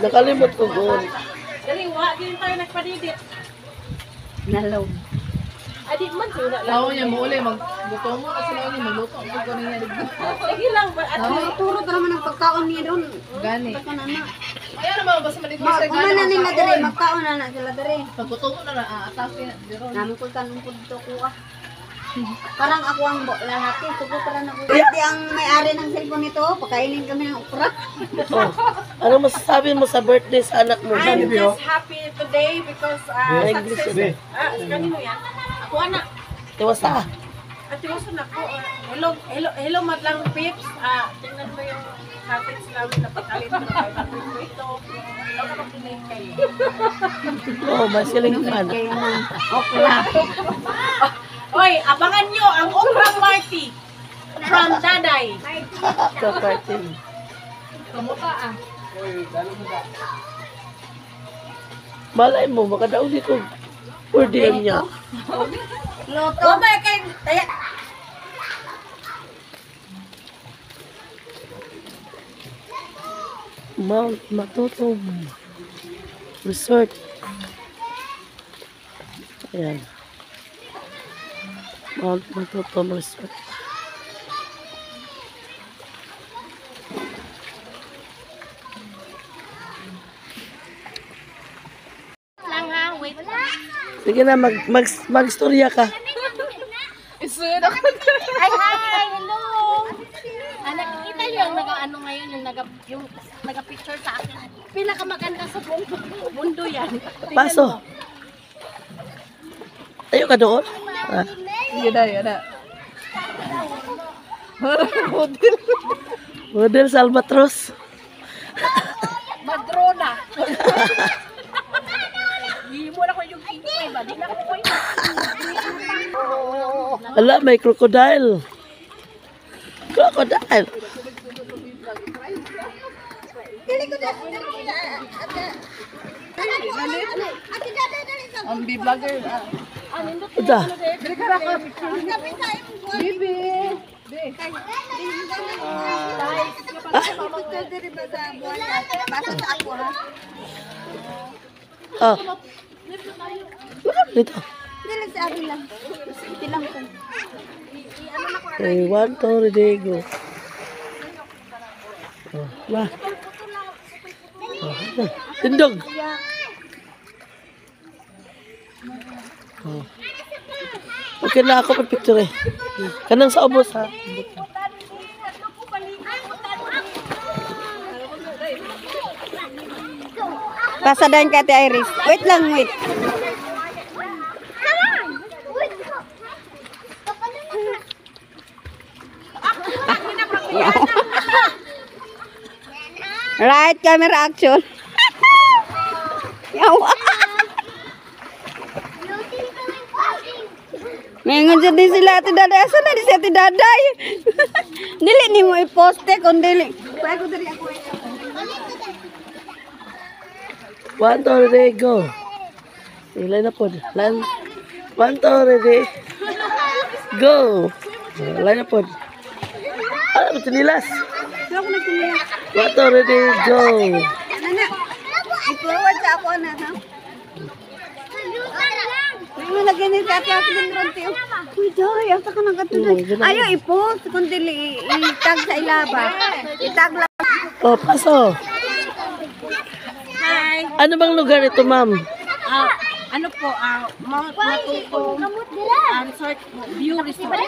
Nakalimot ko doon. Daliwa, din tayo nagpadidit. Nalaw. Adi man sila lang. Ako niya mo uli, magluto mo kasi lang niya, magluto mo ko niya. Sige lang, at least Turo ka naman ng pagkaon niya doon. Gani. Kanana. Ayan naman, basta maliit mo siya. Kumana nila dere, magkaon na sila dere. Pagluto mo na atake. Namin ko tanong ko dito ko ah. Parang ako ang lahat eh. Subukan ako. Hindi ang may-ari ng cellphone nito, pakainin kami ng okra. Oh. Ano masasabi mo sa birthday sa anak mo? I'm just happy today because success. Kanino yan? Ako anak. Tiwasa. At yung na po, hello madlang pips. Tingnan mo yung cottage namin na pagkain ko na kayo. Ito, hello ka mag-donate kayo. Oh, masiling man. Kaya ng okra. Oy, abangan nyo ang Okra Party from Daday. Sa party. Kamuka Malay mo, makadaw dito. Ordeal niya. Loto. Oh my God, kaya Mount Matutom Resort. Ayan. Mount Matutom Resort. lang ha, wait lang. Sige na, mag-storya ka. Isuyo na ko. Hi, hello. Nakikita niyo yung nag-ano ngayon, yung nag-picture sa akin. Pinakamaganda sa buong mundo yan. Paso. Tayo ka doon. Ah. Yun na. Model sa Albatros. Madrona. Hindi mo na ko yung kinyo ba? Di na ko ko yun. Ala, may crocodile. Crocodile. Ang B-vlogger. Uda. Bibi. Ah. Dito. Dili sa akin lang. Tilang ko. Okay, 1, 2, ready, go. Oh, ma. Oh, tindog. Oh. Okay na ako pag-picture eh. Kanang sa ubos ha. Pasadahin ka, Ate Iris. Wait lang, wait. Right, camera action. Yawa. Ngayon dyan din sila, Ate Daday. Asa na di si Ate Daday? Dili ni mo i-poste kung dili. Pwede ko dali ako. 1, 2, ready, go. Ilay na po. 1, 2, ready. Go. Ilay na po. Ano ba tinilas? Sino ako nagtumila? 1, 2, ready, go. Nana, i-forward sa ako na, ha? Ano lagyan ni Ate Ate ng ronti? Uy, Joy, asa ka nang katulad. Ayaw, i-post. Kung dili, i-tag sa ilaba. I-tag lang. Oh, paso. Hi. Ano bang lugar ito, ma'am? Ano po, Mount Matutom Resort View Resort.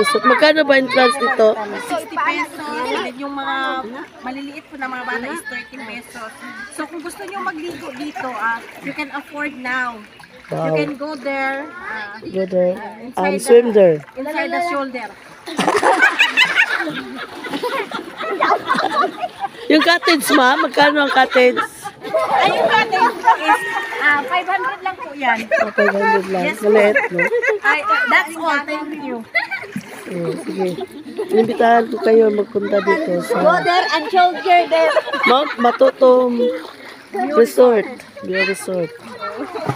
So, magkano ba entrance dito? 60 pesos. And yung mga maliliit po na mga bata is 13 pesos. So kung gusto nyo magligo dito, you can afford now. You Wow. can go there, Go there. Swim there. inside the shoulder. Yung cottage, ma'am, magkano ang cottage? Ay, yung cottage is 500 lang po yan. 500 lang. Maliit, no? That's all. Thank you. Oh, sige. Inimbitahan ko kayo magpunta dito Go sa there and shoulder there. Mount Matutom Resort. View Resort.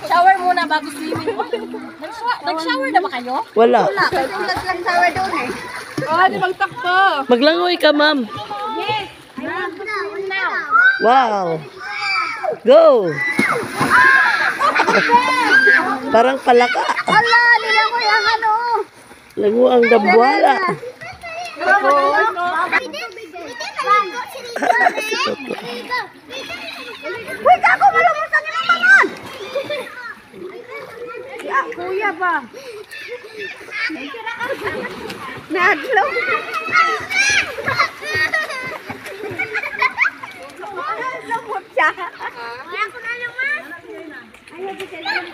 Shower muna bago swimming. Nag-shower na ba kayo? Wala. Wala, kaya lang shower doon eh. Di magtakbo. Maglangoy ka, ma'am. Wow. Go. Parang palaka. Ala, nila ko yung ano. Lango ang dambuhala. Uy, kako, malumos ang ilang mangan. Kuya ba? Nadlaw. Lumot siya. Ako na lumas. Ayaw, bisa lang.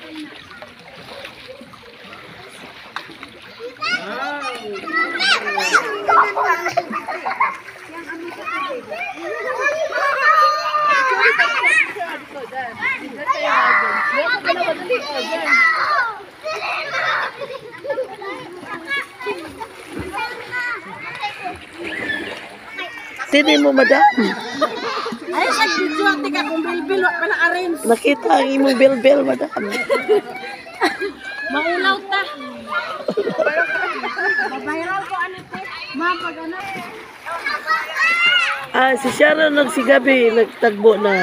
Tini mo, madam. Ay, sa video, tika kung bilbil, wak pa na-arrange. Nakita ang imong bel-bel, madam. Maulaw ta. Mabayraw ko ano te. Mapag ano. Ah, si Sharon si Gabi nagtagbo na.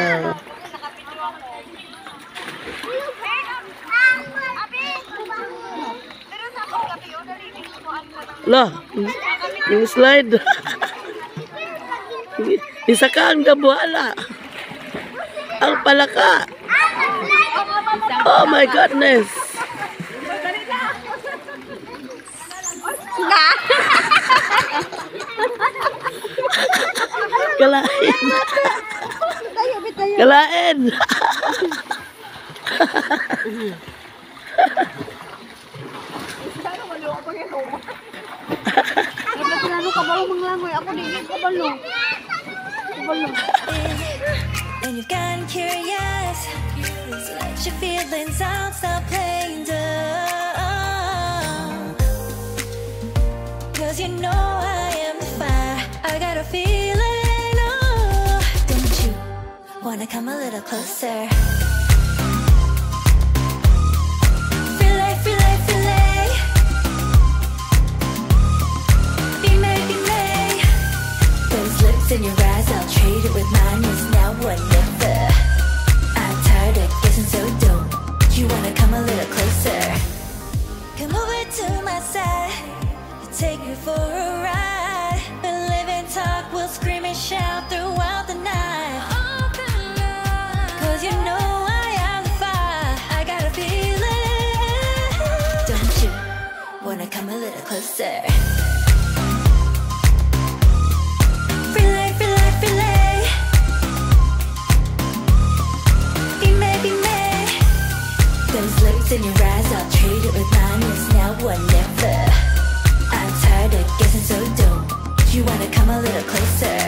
Lah, yung slide. Isa ka ang dambuhala. Ang palaka. Oh my goodness. Kalain. Kalain. Ano ka ba manglangoy? Ako din kabalo. Kabalo. And you've gotten curious, so let your feelings out, stop playing dumb. Cause you know I am the fire, I got a feeling, oh. Don't you wanna come a little closer? Fillet, fillet, fillet. Be made, be made. Those lips in your eyes, I'll trade it with mine, is now or never. I'm tired of guessing, so don't you wanna come a little closer? Come over to my side, take you for a ride. We'll live and talk, we'll scream and shout throughout the night. Cause you know I am the fire, I got a feeling. Don't you wanna come a little closer? Fillet, fillet, fillet. Be made, be made. Those lips in your eyes, I'll trade it with mine, it's now or never. I'm tired of guessing, so don't you wanna come a little closer?